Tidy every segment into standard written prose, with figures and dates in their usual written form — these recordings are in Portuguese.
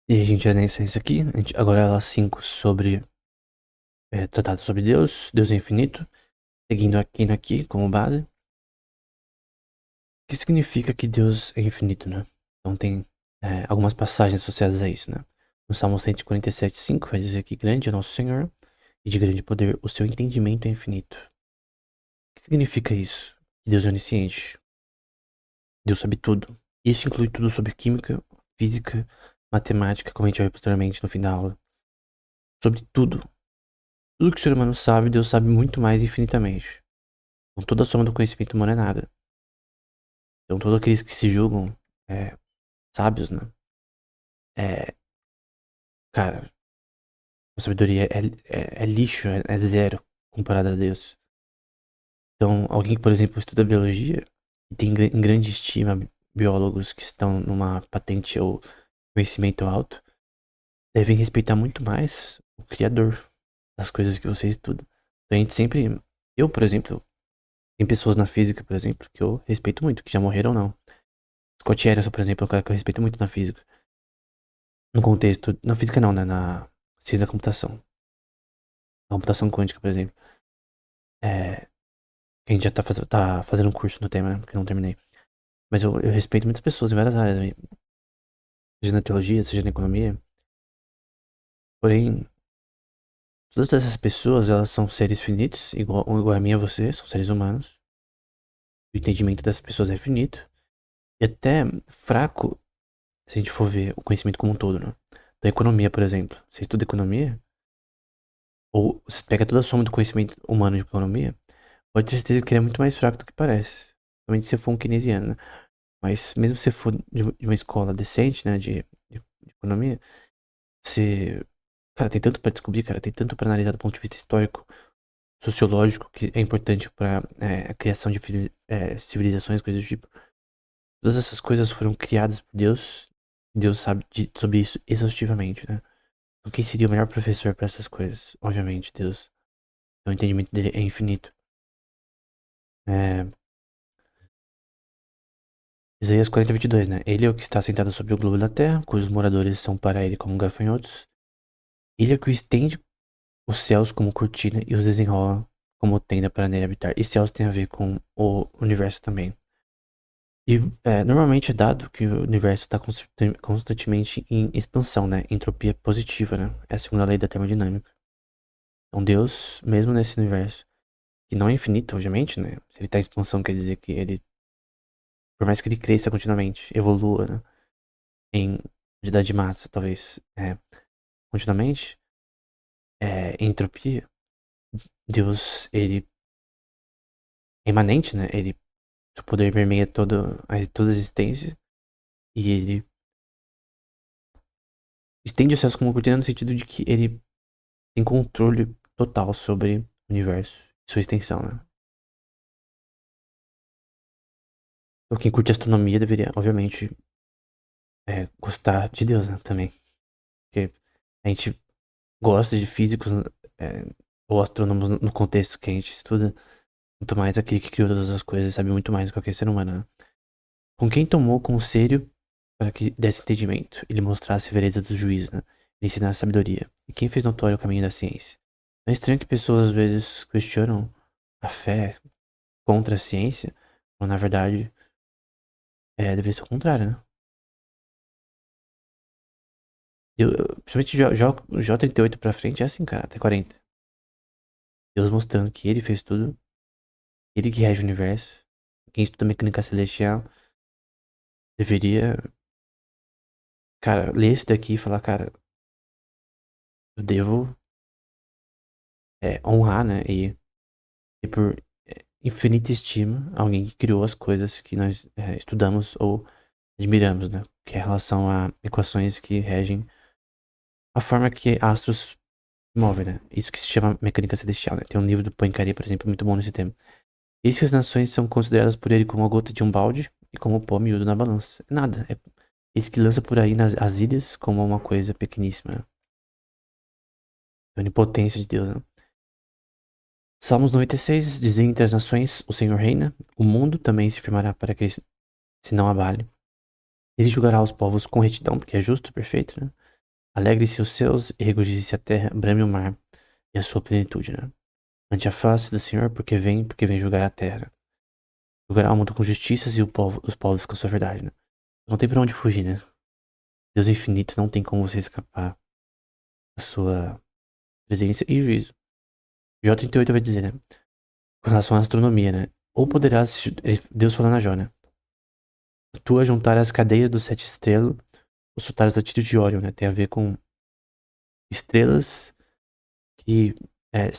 E a gente já nessa isso aqui, agora é aula 5 sobre Tratado sobre Deus, Deus é infinito, seguindo aqui como base. O que significa que Deus é infinito, né? Então tem algumas passagens associadas a isso, né? No Salmo 147:5 vai dizer que grande é nosso Senhor e de grande poder o seu entendimento é infinito. O que significa isso? Que Deus é onisciente, Deus sabe tudo. Isso inclui tudo sobre química, física, matemática, como a gente vai ver posteriormente no fim da aula. Sobre tudo. Tudo que o ser humano sabe, Deus sabe muito mais infinitamente. Então toda a soma do conhecimento humano é nada. Então todos aqueles que se julgam sábios, né? É, cara, a sabedoria é lixo, é zero comparado a Deus. Então alguém que, por exemplo, estuda biologia e tem em grande estima biólogos que estão numa patente ou conhecimento alto, devem respeitar muito mais o Criador das coisas que você estuda. Então a gente sempre... Eu, por exemplo, tem pessoas na física, por exemplo, que eu respeito muito, que já morreram ou não. Scott Erickson, por exemplo, é um cara que eu respeito muito na física. No contexto. Na física não, né? Na ciência da computação. Na computação quântica, por exemplo. É, a gente já tá fazendo um curso no tema, né? Porque eu não terminei. Mas eu respeito muitas pessoas em várias áreas, né? Seja na teologia, seja na economia. Porém, todas essas pessoas, elas são seres finitos, igual a mim e a você, são seres humanos. O entendimento dessas pessoas é finito. E até fraco, se a gente for ver o conhecimento como um todo, né? Da economia, por exemplo. Você estuda economia, ou você pega toda a soma do conhecimento humano de economia, pode ter certeza que ele é muito mais fraco do que parece. Principalmente se você for um keynesiano, né? Mas mesmo se você for de uma escola decente, né, de economia, você... Cara, tem tanto pra descobrir, cara, tem tanto pra analisar do ponto de vista histórico, sociológico, que é importante pra a criação de civilizações, coisas do tipo. Todas essas coisas foram criadas por Deus, e Deus sabe sobre isso exaustivamente, né? Então quem seria o melhor professor pra essas coisas? Obviamente, Deus. Então, o entendimento dele é infinito. É, Isaías 40:22, né? Ele é o que está sentado sobre o globo da terra, cujos moradores são para ele como gafanhotos. Ele é o que estende os céus como cortina e os desenrola como tenda para nele habitar. E céus tem a ver com o universo também. E normalmente é dado que o universo está constantemente em expansão, né? Entropia positiva, né? É a segunda lei da termodinâmica. Então Deus, mesmo nesse universo, que não é infinito, obviamente, né? Se ele está em expansão, quer dizer que ele, por mais que ele cresça continuamente, evolua, né? Em quantidade de massa, talvez, continuamente, entropia, Deus, ele é imanente, né? Ele, seu poder permeia toda a existência e ele estende os céus como cortina no sentido de que ele tem controle total sobre o universo e sua extensão, né? Então, quem curte astronomia deveria, obviamente, gostar de Deus, né? Também. Porque a gente gosta de físicos ou astrônomos no contexto que a gente estuda, muito mais aquele que criou todas as coisas e sabe muito mais do que qualquer ser humano, né? Com quem tomou conselho para que desse entendimento, ele mostrasse vereda do juízo, né? Ele ensinasse sabedoria. E quem fez notório o caminho da ciência? Não é estranho que pessoas às vezes questionam a fé contra a ciência, ou na verdade, deveria ser o contrário, né? Principalmente J38 pra frente é assim, cara, até 40. Deus mostrando que ele fez tudo, ele que rege o universo. Quem estuda mecânica celestial deveria, cara, ler esse daqui e falar, cara, eu devo honrar, né? E por infinita estima alguém que criou as coisas que nós estudamos ou admiramos, né? Que é em relação a equações que regem a forma que astros se movem, né? Isso que se chama mecânica celestial, né? Tem um livro do Poincaré, por exemplo, muito bom nesse tema. Eis que as nações são consideradas por ele como a gota de um balde e como o pó miúdo na balança. Nada. Esse que lança por aí nas as ilhas como uma coisa pequeníssima, né? A onipotência de Deus, né? Salmos 96 dizem entre as nações o Senhor reina, o mundo também se firmará para que se não abale. Ele julgará os povos com retidão, porque é justo, perfeito, né? Alegre-se os céus e regozije-se a terra, brame o mar e a sua plenitude, né? Ante a face do Senhor, porque vem julgar a terra. Julgará o mundo com justiças e os povos com sua verdade, né? Não tem pra onde fugir, né? Deus é infinito, não tem como você escapar da sua presença e juízo. Jó 38 vai dizer, né? Com relação à astronomia, né? Ou poderás, Deus falando a Jó, né? Tu a juntar as cadeias dos sete estrelas, os soltares a tiro de Órion, né? Tem a ver com estrelas que é,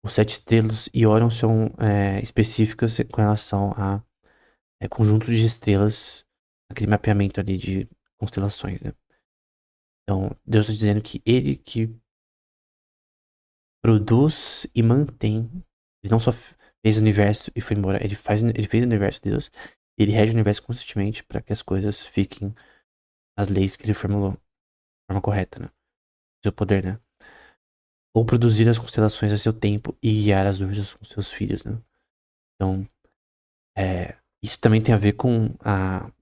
os sete estrelas e Órion são específicas com relação a conjuntos de estrelas, aquele mapeamento ali de constelações, né? Então, Deus está dizendo que Ele que produz e mantém, Ele não só fez o universo e foi embora, Ele fez o universo, Deus, Ele rege o universo constantemente para que as coisas fiquem as leis que Ele formulou de forma correta, né? Seu poder, né? Ou produzir as constelações a seu tempo e guiar as ursas com seus filhos, né? Então, isso também tem a ver com a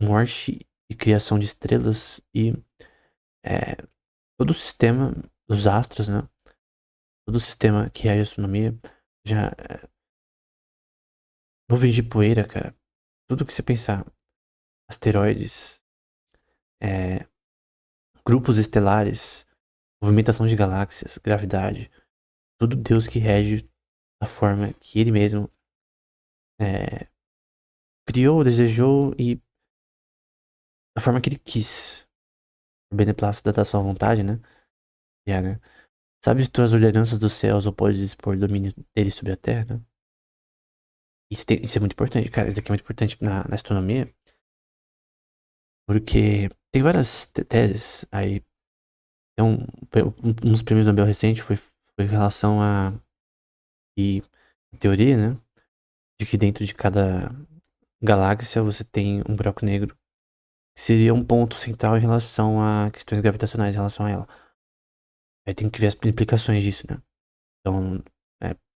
morte e criação de estrelas e é, todo o sistema dos astros, né? Todo o sistema que é a astronomia já nuvens de poeira, cara. Tudo que você pensar, asteroides, é, grupos estelares, movimentação de galáxias, gravidade, tudo Deus que rege a forma que Ele mesmo é, criou, desejou e da forma que Ele quis, o beneplácito da sua vontade, né? Né? Sabes tu as ordenanças dos céus ou podes expor domínio dele sobre a terra, né? Isso é muito importante, cara. Isso daqui é muito importante na astronomia, porque tem várias teses aí. Tem um dos prêmios Nobel recente foi em relação a e a teoria, né? De que dentro de cada galáxia você tem um buraco negro, que seria um ponto central em relação a questões gravitacionais em relação a ela. Aí tem que ver as implicações disso, né? Então,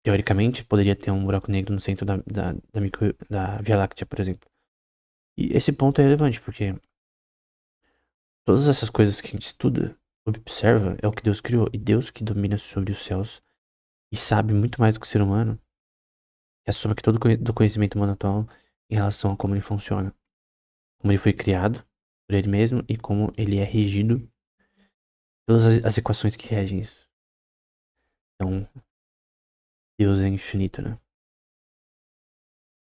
teoricamente, poderia ter um buraco negro no centro da Via Láctea, por exemplo. E esse ponto é relevante, porque todas essas coisas que a gente estuda, observa, é o que Deus criou. E Deus que domina sobre os céus e sabe muito mais do que o ser humano, que é sobre todo do conhecimento humano atual em relação a como ele funciona. Como ele foi criado por ele mesmo e como ele é regido pelas as equações que regem isso. Então, Deus é infinito, né?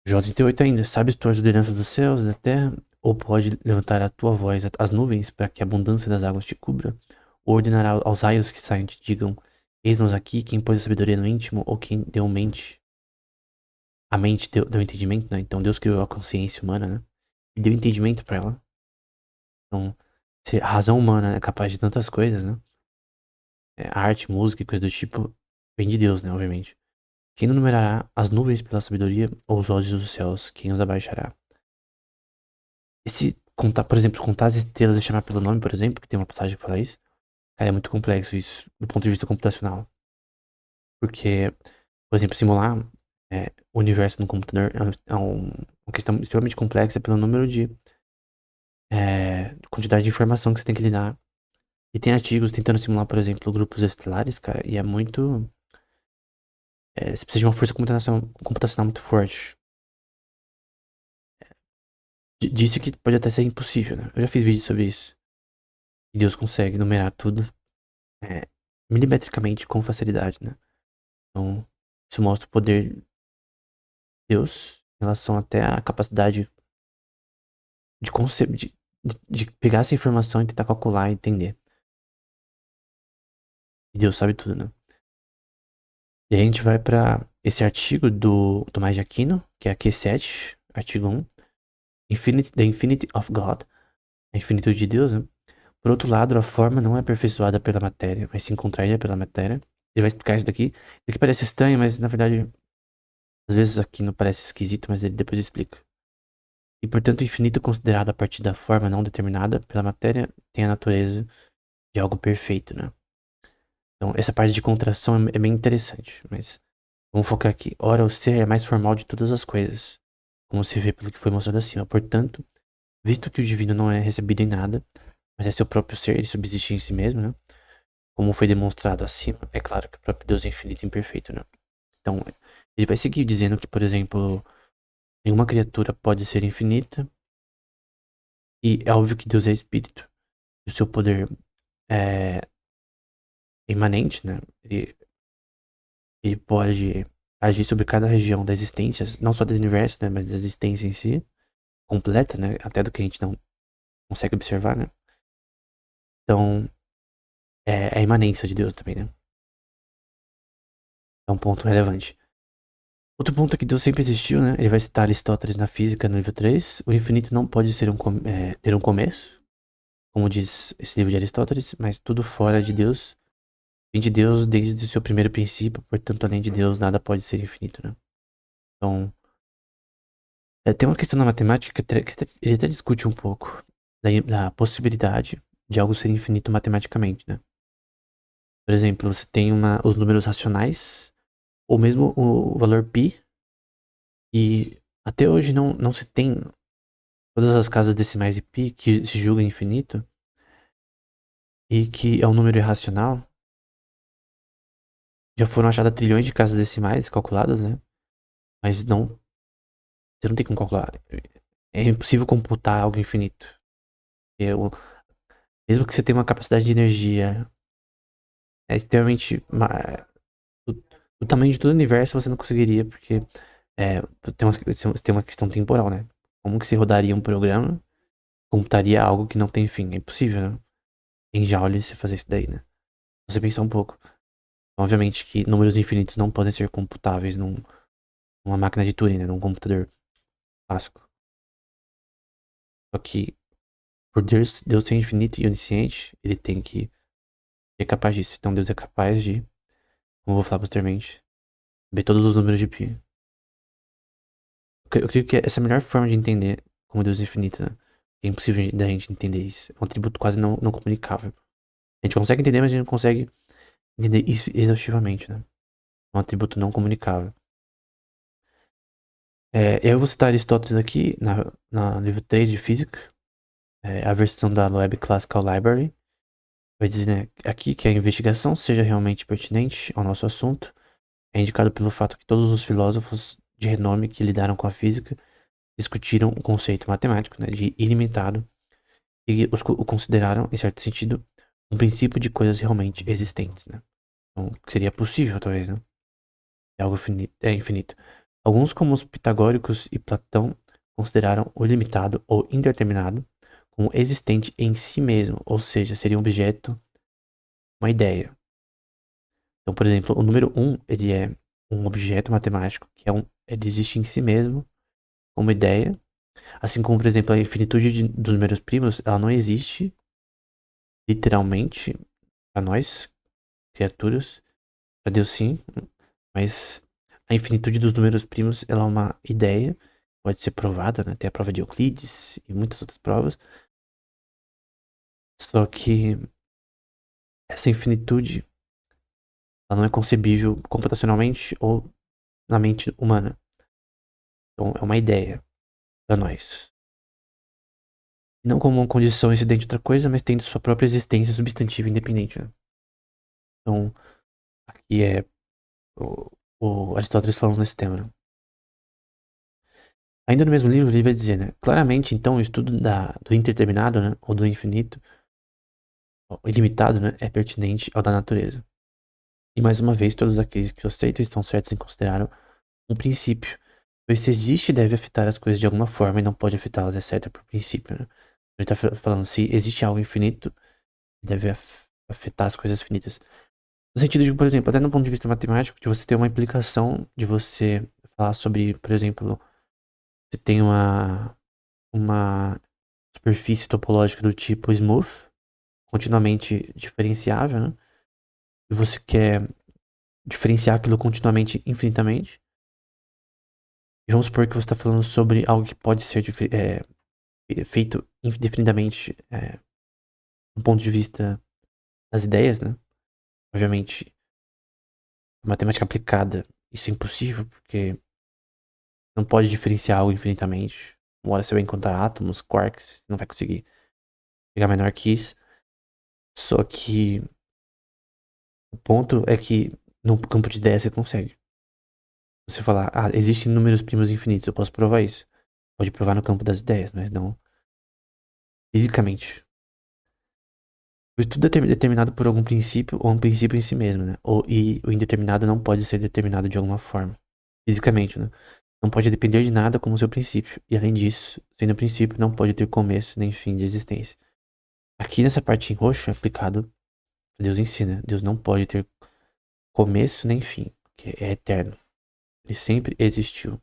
J38 ainda, sabes tu as ordenanças dos céus, da terra? Ou pode levantar a tua voz às nuvens para que a abundância das águas te cubra? Ou ordenará aos raios que saem te digam, eis-nos aqui, quem pôs a sabedoria no íntimo, ou quem deu mente? A mente deu entendimento, né? Então Deus criou a consciência humana, né? E deu entendimento para ela. Então, se a razão humana é capaz de tantas coisas, né? Arte, música e coisa do tipo, vem de Deus, né? Obviamente. Quem não numerará as nuvens pela sabedoria, ou os olhos dos céus, quem os abaixará? Esse contar, por exemplo, contar as estrelas e chamar pelo nome, por exemplo, que tem uma passagem que fala isso, cara, é muito complexo isso, do ponto de vista computacional. Porque, por exemplo, simular o universo no computador uma questão extremamente complexa pelo número de quantidade de informação que você tem que lidar. E tem artigos tentando simular, por exemplo, grupos estelares, cara, e é muito. Você precisa de uma força computacional muito forte. Disse que pode até ser impossível, né? Eu já fiz vídeo sobre isso. E Deus consegue numerar tudo é, milimetricamente com facilidade, né? Então, isso mostra o poder de Deus em relação até à capacidade de pegar essa informação e tentar calcular e entender. E Deus sabe tudo, né? E aí a gente vai pra esse artigo do Tomás de Aquino, que é a Q7, artigo 1, The Infinity of God, a infinitude de Deus, né? Por outro lado, a forma não é aperfeiçoada pela matéria, mas sim contraída pela matéria. Ele vai explicar isso daqui. Isso aqui parece estranho, mas na verdade, às vezes aqui não parece esquisito, mas ele depois explica. E portanto, o infinito considerado a partir da forma não determinada pela matéria tem a natureza de algo perfeito, né? Então, essa parte de contração é bem interessante, mas vamos focar aqui. Ora, o ser é mais formal de todas as coisas, como se vê pelo que foi mostrado acima. Portanto, visto que o divino não é recebido em nada, mas é seu próprio ser, ele subsiste em si mesmo, né? Como foi demonstrado acima, é claro que o próprio Deus é infinito e imperfeito, né? Então, ele vai seguir dizendo que, por exemplo, nenhuma criatura pode ser infinita, e é óbvio que Deus é espírito, e o seu poder é imanente, né? Ele pode agir sobre cada região da existência, não só do universo, né? Mas da existência em si, completa, né? Até do que a gente não consegue observar, né? Então, é a imanência de Deus também, né? É um ponto relevante. Outro ponto é que Deus sempre existiu, né? Ele vai citar Aristóteles na Física, no livro 3. O infinito não pode ser ter um começo, como diz esse livro de Aristóteles, mas tudo fora de Deus vem de Deus desde o seu primeiro princípio, portanto, além de Deus, nada pode ser infinito, né? Então, tem uma questão na matemática ele até discute um pouco da possibilidade de algo ser infinito matematicamente, né? Por exemplo, você tem os números racionais, ou mesmo o valor π, e até hoje não se tem todas as casas decimais de π que se julga infinito e que é um número irracional. Já foram achadas trilhões de casas decimais calculadas, né? Mas você não tem como calcular. É impossível computar algo infinito. Mesmo que você tenha uma capacidade de energia extremamente do, do tamanho de todo o universo, você não conseguiria, porque é, tem uma questão temporal, né? Como que se rodaria um programa, computaria algo que não tem fim? É impossível, né? Em Joule você fazer isso daí, né? Você pensar um pouco. Obviamente que números infinitos não podem ser computáveis numa máquina de Turing, né? Num computador clássico. Só que, por Deus ser infinito e onisciente, ele tem que ser capaz disso. Então Deus é capaz de, como eu vou falar posteriormente, ver todos os números de pi. Eu creio que essa é a melhor forma de entender como Deus é infinito, né? É impossível da gente entender isso. É um atributo quase não comunicável. A gente consegue entender, mas a gente não consegue entender isso exaustivamente, né? É um atributo não comunicável. Eu vou citar Aristóteles aqui, na livro 3 de Física, a versão da Web Classical Library. Vai dizer, né, aqui que a investigação seja realmente pertinente ao nosso assunto é indicado pelo fato que todos os filósofos de renome que lidaram com a física discutiram o conceito matemático, né, de ilimitado e o consideraram, em certo sentido, um princípio de coisas realmente existentes, né? Então, que seria possível, talvez, né? É algo infinito. Alguns, como os pitagóricos e Platão, consideraram o ilimitado ou indeterminado como existente em si mesmo, ou seja, seria um objeto, uma ideia. Então, por exemplo, o número 1, ele é um objeto matemático que ele existe em si mesmo como ideia, assim como, por exemplo, a infinitude dos números primos, ela não existe literalmente para nós, criaturas, para Deus sim, mas a infinitude dos números primos, ela é uma ideia, pode ser provada, né? Tem a prova de Euclides e muitas outras provas. Só que essa infinitude, ela não é concebível computacionalmente ou na mente humana. Então é uma ideia para nós. Não como uma condição incidente de outra coisa, mas tendo sua própria existência substantiva independente, né? Então, aqui é o Aristóteles falando nesse tema, né? Ainda no mesmo livro, ele vai dizer, né? Claramente, então, o estudo do indeterminado, né? Ou do infinito, ou ilimitado, né? É pertinente ao da natureza. E mais uma vez, todos aqueles que o aceitam estão certos em considerar um princípio. Pois se existe, deve afetar as coisas de alguma forma e não pode afetá-las, exceto por princípio, né? Ele tá falando, se existe algo infinito, deve afetar as coisas finitas. No sentido de, por exemplo, até no ponto de vista matemático, de você ter uma implicação, de você falar sobre, por exemplo, você tem uma superfície topológica do tipo smooth, continuamente diferenciável, né? E você quer diferenciar aquilo continuamente, infinitamente. E vamos supor que você está falando sobre algo que pode ser feito indefinidamente do ponto de vista das ideias, né? Obviamente, matemática aplicada, isso é impossível, porque não pode diferenciar algo infinitamente. Uma hora você vai encontrar átomos, quarks, não vai conseguir. pegar menor que isso. Só que o ponto é que no campo de ideias você consegue. Você falar, existem números primos infinitos, eu posso provar isso. Pode provar no campo das ideias, mas não fisicamente. O estudo é determinado por algum princípio ou um princípio em si mesmo, né? E o indeterminado não pode ser determinado de alguma forma. Fisicamente, né? Não pode depender de nada como seu princípio. E além disso, sendo princípio, não pode ter começo nem fim de existência. Aqui nessa parte em roxo é aplicado Deus ensina. Deus não pode ter começo nem fim, que é eterno. Ele sempre existiu.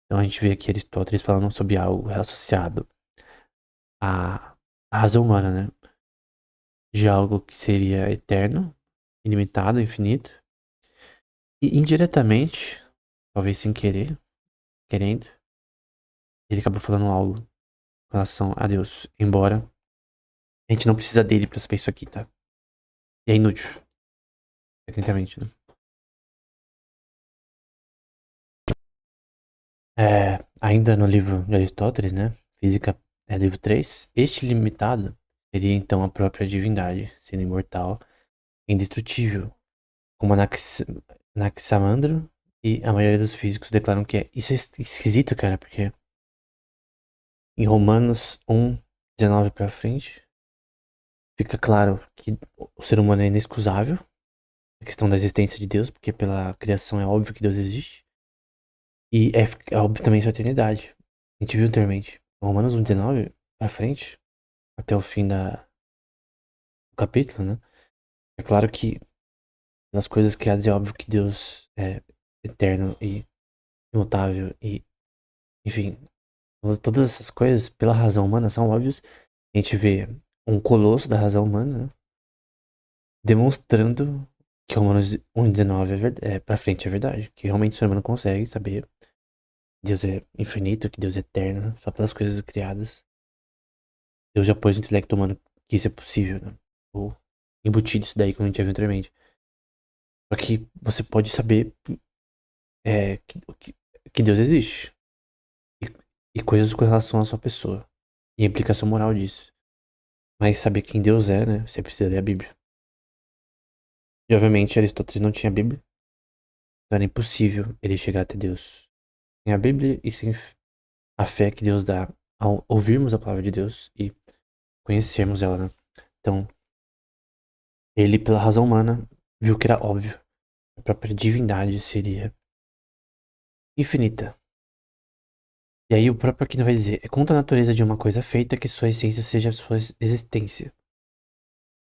Então a gente vê aqui Aristóteles falando sobre algo associado à razão humana, né? De algo que seria eterno, ilimitado, infinito. E indiretamente, talvez sem querer, querendo, ele acabou falando algo com relação a Deus. Embora a gente não precisa dele pra saber isso aqui, tá? E é inútil, tecnicamente, né? Ainda no livro de Aristóteles, né? Física, livro 3. Este limitado seria então a própria divindade, sendo imortal, indestrutível, como Anaximandro e a maioria dos físicos declaram que é. Isso é esquisito, cara, porque em Romanos 1:19 pra frente, fica claro que o ser humano é inexcusável, a questão da existência de Deus, porque pela criação é óbvio que Deus existe, e é óbvio também sua eternidade. A gente viu anteriormente. Romanos 1:19 pra frente, até o fim do capítulo, né? É claro que nas coisas criadas é óbvio que Deus é eterno e imutável e, enfim, todas essas coisas, pela razão humana, são óbvias. A gente vê um colosso da razão humana, né? Demonstrando que Romanos 1:19 pra frente é verdade. Que realmente o ser humano consegue saber que Deus é infinito, que Deus é eterno, só pelas coisas criadas. Deus já pôs no intelecto humano que isso é possível, né? Ou embutido isso daí, como a gente já viu anteriormente. Só que você pode saber é, que, que, que Deus existe. E coisas com relação à sua pessoa. E a implicação moral disso. Mas saber quem Deus é, né? Você precisa ler a Bíblia. E obviamente Aristóteles não tinha Bíblia. Então era impossível ele chegar até Deus. Sem a Bíblia e sem a fé que Deus dá ao ouvirmos a palavra de Deus e conhecermos ela, né? Então, ele, pela razão humana, viu que era óbvio. A própria divindade seria infinita. E aí o próprio Aquino vai dizer, é contra a natureza de uma coisa feita que sua essência seja a sua existência.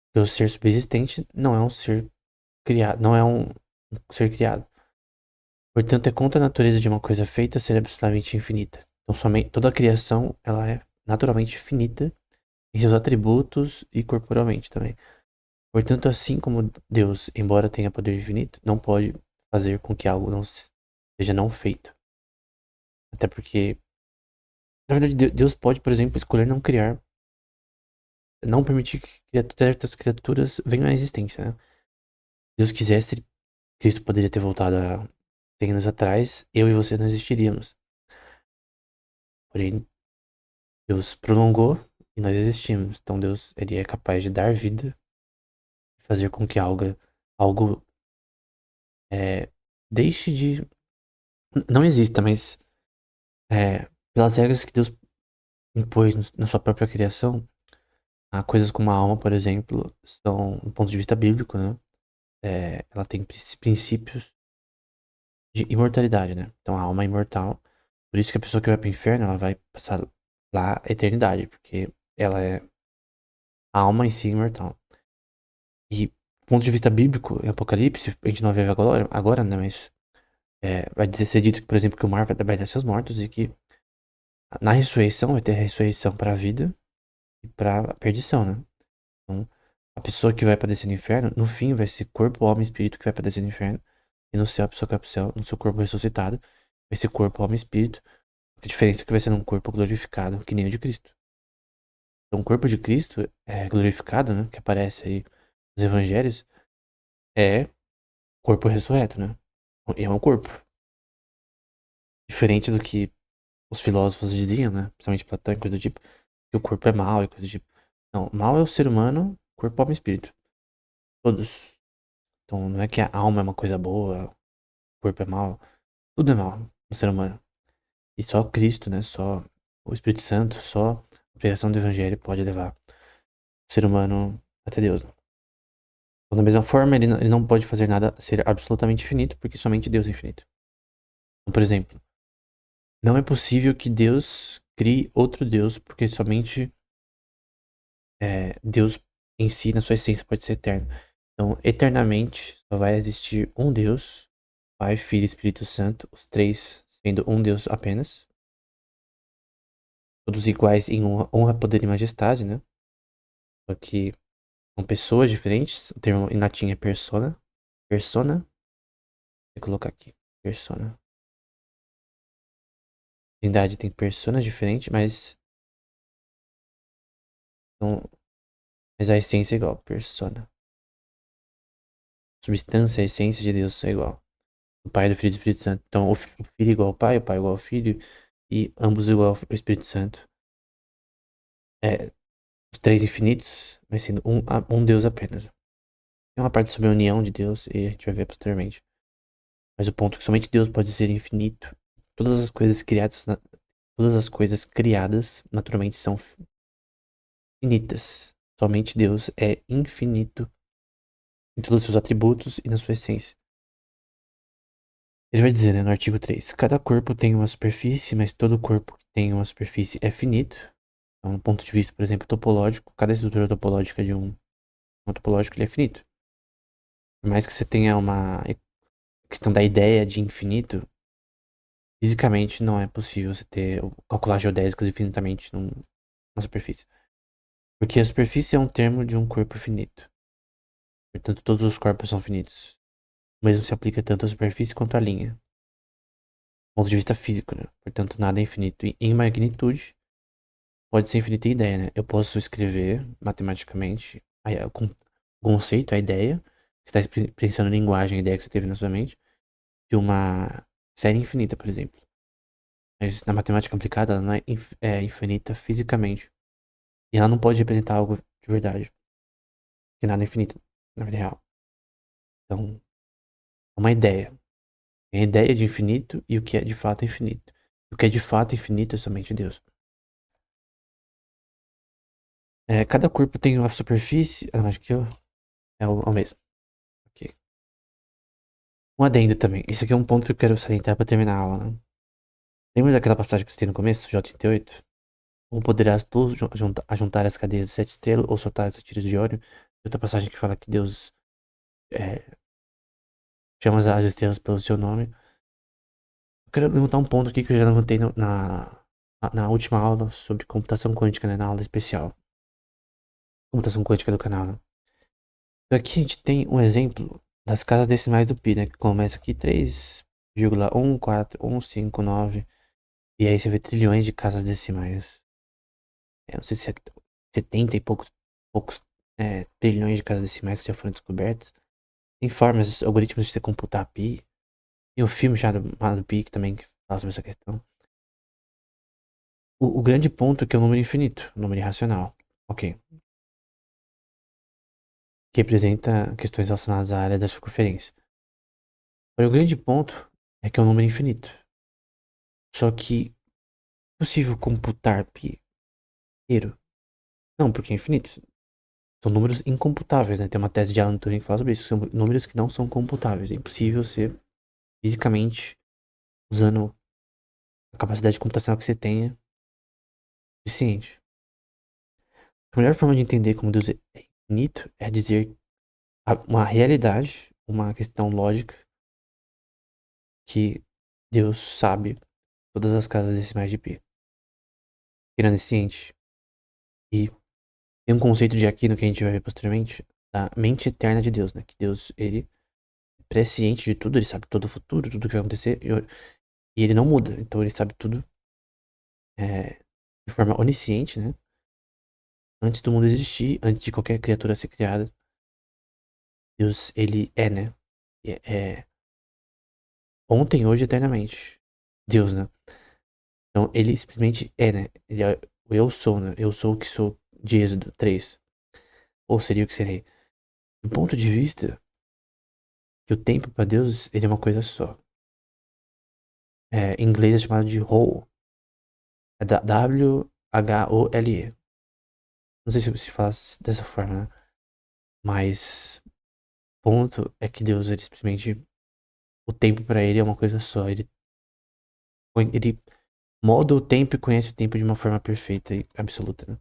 Porque o ser subsistente não é um ser criado, não é um ser criado. Portanto, é contra a natureza de uma coisa feita ser absolutamente infinita. Então, somente toda a criação, ela é naturalmente finita em seus atributos e corporalmente também. Portanto, assim como Deus, embora tenha poder infinito, não pode fazer com que algo não seja não feito. Até porque, na verdade, Deus pode, por exemplo, escolher não criar, não permitir que certas criaturas venham à existência, né? Se Deus quisesse, Cristo poderia ter voltado há 100 anos atrás, eu e você não existiríamos. Porém, Deus prolongou e nós existimos. Então Deus, ele é capaz de dar vida, fazer com que algo deixe de... Não exista, mas pelas regras que Deus impôs na sua própria criação, coisas como a alma, por exemplo, são, do ponto de vista bíblico, né? Ela tem princípios de imortalidade, né? Então a alma é imortal. Por isso que a pessoa que vai pro inferno, ela vai passar lá a eternidade, porque ela é a alma em si imortal. E do ponto de vista bíblico, em Apocalipse, a gente não vê agora, né? Mas vai ser dito que, por exemplo, que o mar vai dar seus mortos e que na ressurreição vai ter a ressurreição para a vida e para a perdição, né? Então, a pessoa que vai padecer no inferno, no fim, vai ser corpo, alma e espírito que vai padecer no inferno. E no céu, a pessoa que vai pro céu, no seu corpo ressuscitado, vai ser corpo, alma e espírito. A diferença é que vai ser um corpo glorificado, que nem o de Cristo. Então, o corpo de Cristo é glorificado, né? Que aparece aí nos evangelhos, é corpo ressurreto, né? E é um corpo. Diferente do que os filósofos diziam, né? Principalmente Platão e coisa do tipo, que o corpo é mau e coisa do tipo. Não, mal é o ser humano, corpo, alma e espírito. Todos. Então não é que a alma é uma coisa boa, o corpo é mal. Tudo é mal no ser humano. E só Cristo, né? Só o Espírito Santo, só a pregação do Evangelho pode levar o ser humano até Deus. Então, da mesma forma, ele não pode fazer nada ser absolutamente infinito, porque somente Deus é infinito. Então, por exemplo, não é possível que Deus crie outro Deus, porque somente Deus em si, na sua essência, pode ser eterno. Então, eternamente, só vai existir um Deus, Pai, Filho e Espírito Santo, os três sendo um Deus apenas. Todos iguais em honra, poder e majestade, né? Só que são pessoas diferentes. O termo em latim é persona. Persona. Vou colocar aqui. Persona. Trindade tem personas diferentes, então, mas a essência é igual. Persona. Substância, a essência de Deus é igual. O Pai, do Filho e do Espírito Santo. Então, o Filho igual ao Pai, o Pai igual ao Filho, e ambos igual ao Espírito Santo. É, os três infinitos, mas sendo um Deus apenas. Tem uma parte sobre a união de Deus, e a gente vai ver posteriormente. Mas o ponto é que somente Deus pode ser infinito. Todas as coisas criadas, todas as coisas criadas naturalmente são finitas. Somente Deus é infinito em todos os seus atributos e na sua essência. Ele vai dizer, né, no artigo 3, cada corpo tem uma superfície, mas todo corpo que tem uma superfície é finito. Então, do ponto de vista, por exemplo, topológico, cada estrutura topológica de um topológico ele é finito. Por mais que você tenha uma questão da ideia de infinito, fisicamente não é possível você calcular geodésicas infinitamente numa superfície. Porque a superfície é um termo de um corpo finito. Portanto, todos os corpos são finitos. O mesmo se aplica tanto à superfície quanto à linha. Do ponto de vista físico, né? Portanto, nada é infinito. E em magnitude, pode ser infinito em ideia, né? Eu posso escrever matematicamente o conceito, a ideia. Você está pensando em linguagem, a ideia que você teve na sua mente, de uma série infinita, por exemplo. Mas na matemática aplicada, ela não é infinita fisicamente. E ela não pode representar algo de verdade. Porque nada é infinito na vida real. Então, é uma ideia. Tem a ideia de infinito e o que é de fato infinito. O que é de fato infinito é somente Deus. Cada corpo tem uma superfície. Acho que é o mesmo. Ok. Um adendo também. Isso aqui é um ponto que eu quero salientar para terminar a aula, né? Lembra daquela passagem que eu citei no começo, J38? Ou poderás tu ajuntar as cadeias de 7 estrelas ou soltar os tiros de óleo. E outra passagem que fala que Deus é, chama as estrelas pelo seu nome. Eu quero levantar um ponto aqui que eu já levantei na última aula sobre computação quântica, né? Na aula especial. Computação quântica do canal, né? Aqui a gente tem um exemplo das casas decimais do pi, né? Que começa aqui 3,14159. E aí você vê trilhões de casas decimais. Não sei se é 70 e poucos trilhões de casas decimais que já foram descobertas. Tem formas, algoritmos de você computar pi. Tem um filme chamado Pi que também fala sobre essa questão. O grande ponto é que é um número infinito, um número irracional. Ok. Que representa questões relacionadas à área da circunferência. Agora, o grande ponto é que é um número infinito. Só que é possível computar pi inteiro? Não, porque é infinito. São números incomputáveis, né? Tem uma tese de Alan Turing que fala sobre isso. São números que não são computáveis. É impossível ser fisicamente, usando a capacidade computacional que você tenha, suficiente. A melhor forma de entender como Deus é infinito é dizer uma realidade, uma questão lógica, que Deus sabe todas as casas decimais de pi. Ele é onisciente. E tem um conceito de Aquino que a gente vai ver posteriormente, da mente eterna de Deus, né? Que Deus, ele é presciente de tudo, ele sabe todo o futuro, tudo que vai acontecer, e ele não muda. Então ele sabe tudo de forma onisciente, né? Antes do mundo existir, antes de qualquer criatura ser criada, Deus, ele é, né? É ontem, hoje, eternamente. Deus, né? Então ele simplesmente é, né? Ele é o eu sou, né? Eu sou o que sou. de Êxodo 3. Ou seria o que seria? Do ponto de vista que o tempo para Deus, ele é uma coisa só. Em inglês é chamado de whole. É W-H-O-L-E. Não sei se fala dessa forma, né? Mas o ponto é que Deus, ele simplesmente... O tempo para ele é uma coisa só. Ele molda o tempo e conhece o tempo de uma forma perfeita e absoluta, né?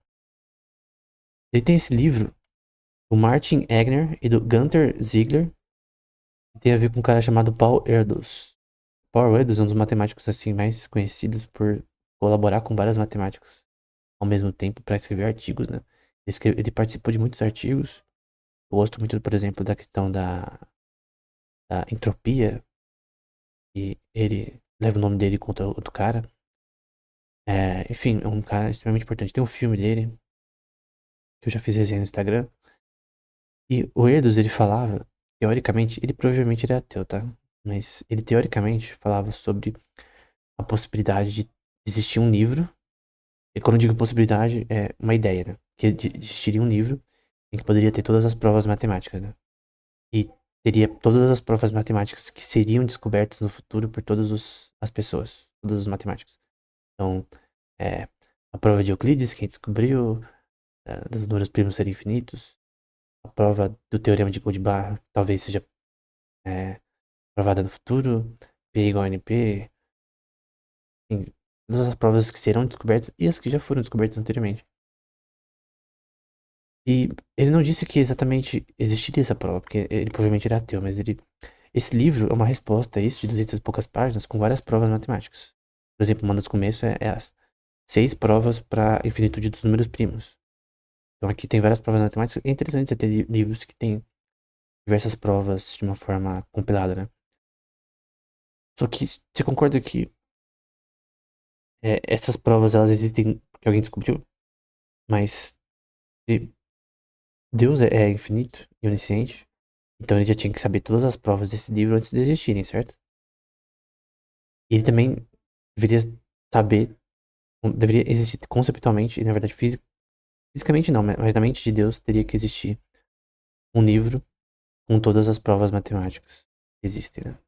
Ele tem esse livro, do Martin Egner e do Gunther Ziegler, que tem a ver com um cara chamado Paul Erdős. Paul Erdős é um dos matemáticos assim mais conhecidos por colaborar com vários matemáticos ao mesmo tempo para escrever artigos, né? Ele participou de muitos artigos. Eu gosto muito, por exemplo, da questão da entropia, e ele leva o nome dele contra outro cara. Enfim, é um cara extremamente importante. Tem um filme dele, que eu já fiz resenha no Instagram. E o Erdős, ele falava, teoricamente, ele provavelmente era ateu, tá? Mas ele teoricamente falava sobre a possibilidade de existir um livro. E quando eu digo possibilidade, é uma ideia, né? Que existiria um livro em que poderia ter todas as provas matemáticas, né? E teria todas as provas matemáticas que seriam descobertas no futuro por as pessoas, todos os matemáticos. Então, é, a prova de Euclides, quem descobriu, dos números primos serem infinitos, a prova do teorema de Goldbach talvez seja é, provada no futuro, P igual a NP, enfim, todas as provas que serão descobertas e as que já foram descobertas anteriormente. E ele não disse que exatamente existiria essa prova, porque ele provavelmente era ateu, mas esse livro é uma resposta a isso, de 200 e poucas páginas, com várias provas matemáticas. Por exemplo, uma das começos é as 6 provas para a infinitude dos números primos. Então aqui tem várias provas matemáticas. É interessante você ter livros que tem diversas provas de uma forma compilada, né? Só que você concorda que essas provas elas existem porque alguém descobriu, mas se Deus é infinito e onisciente, então ele já tinha que saber todas as provas desse livro antes de existirem, certo? E ele também deveria saber, deveria existir conceptualmente, e na verdade fisicamente não, mas na mente de Deus teria que existir um livro com todas as provas matemáticas que existem, né?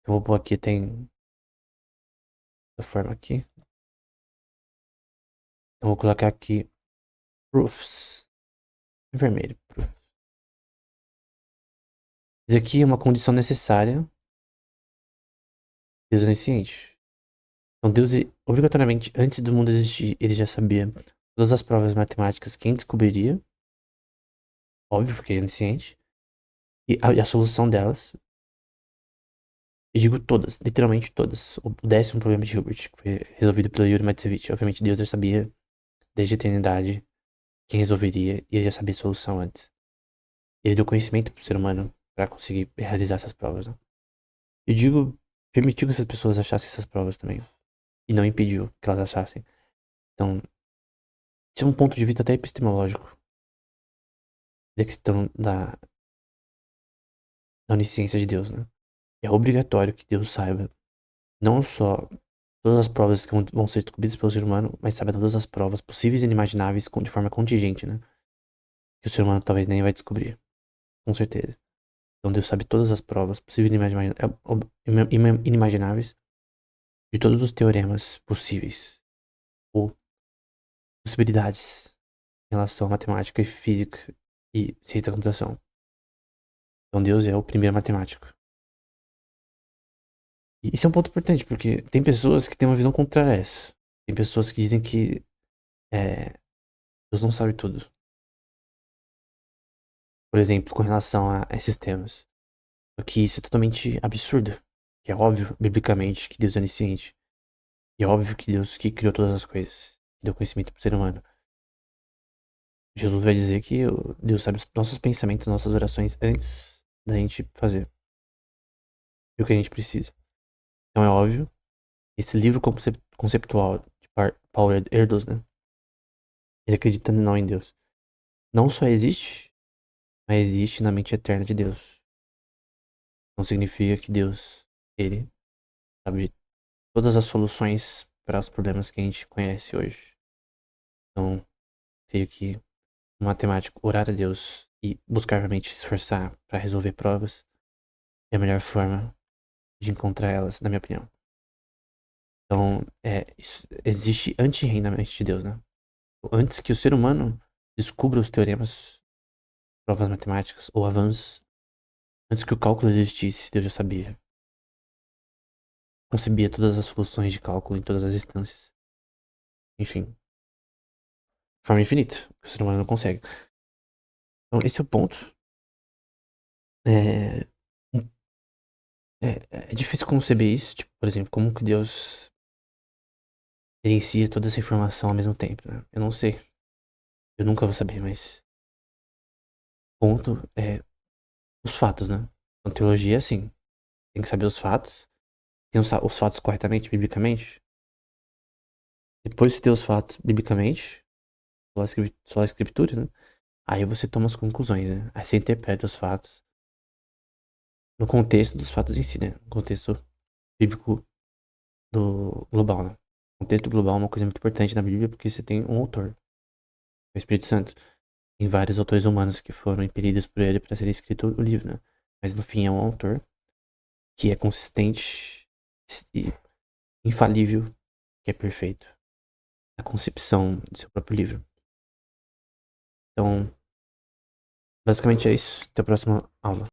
Eu vou pôr aqui, tem essa forma aqui. Eu vou colocar aqui proofs, em vermelho. Proof. Isso aqui é uma condição necessária. Deus é onisciente. Então Deus, obrigatoriamente, antes do mundo existir, ele já sabia todas as provas matemáticas, quem descobriria, óbvio, porque ele é onisciente, e a solução delas. Eu digo todas, literalmente todas. O 10º problema de Hilbert, que foi resolvido pelo Yuri Matsevich. Obviamente Deus já sabia, desde a eternidade, quem resolveria, e ele já sabia a solução antes. Ele deu conhecimento pro ser humano para conseguir realizar essas provas, né? Eu digo, permitiu que essas pessoas achassem essas provas também. E não impediu que elas achassem. Então, isso é um ponto de vista até epistemológico da questão da onisciência de Deus, né? É obrigatório que Deus saiba não só todas as provas que vão ser descobridas pelo ser humano, mas saiba todas as provas possíveis e inimagináveis de forma contingente, né? Que o ser humano talvez nem vai descobrir, com certeza. Então Deus sabe todas as provas possíveis e inimagináveis de todos os teoremas possíveis ou possibilidades em relação à matemática e física e ciência da computação. Então Deus é o primeiro matemático. E isso é um ponto importante, porque tem pessoas que têm uma visão contrária a essa. Tem pessoas que dizem que Deus não sabe tudo. Por exemplo, com relação a esses temas. Só que isso é totalmente absurdo. Que é óbvio, biblicamente, que Deus é onisciente. E é óbvio que Deus que criou todas as coisas. Que deu conhecimento pro ser humano. Jesus vai dizer que Deus sabe os nossos pensamentos, nossas orações antes da gente fazer o que a gente precisa. Então é óbvio, esse livro conceptual de Paul Erdős, né? Ele acredita não em Deus. Não só existe, mas existe na mente eterna de Deus. Não significa que Deus, ele sabe todas as soluções para os problemas que a gente conhece hoje. Então, creio que o matemático orar a Deus e buscar realmente se esforçar para resolver provas é a melhor forma de encontrar elas, na minha opinião. Então, existe anti-reino na mente de Deus, né? Antes que o ser humano descubra os teoremas, provas matemáticas ou avanços, antes que o cálculo existisse, Deus já sabia. Concebia todas as soluções de cálculo em todas as instâncias. Enfim, de forma infinita, que o ser humano não consegue. Então, esse é o ponto. É, é difícil conceber isso, tipo, por exemplo, como que Deus gerencia toda essa informação ao mesmo tempo, né? Eu não sei. Eu nunca vou saber, mas o ponto é os fatos, né? Então, teologia é assim. Tem que saber os fatos. Tem os fatos corretamente, biblicamente. Depois de ter os fatos biblicamente, só a escritura, né? Aí você toma as conclusões, né? Aí você interpreta os fatos no contexto dos fatos em si, né? No contexto bíblico do global, né? O contexto global é uma coisa muito importante na Bíblia porque você tem um autor, o Espírito Santo. Tem vários autores humanos que foram impelidos por ele para ser escrito o livro, né? Mas no fim é um autor que é consistente e infalível, que é perfeito. A concepção do seu próprio livro. Então, basicamente é isso. Até a próxima aula.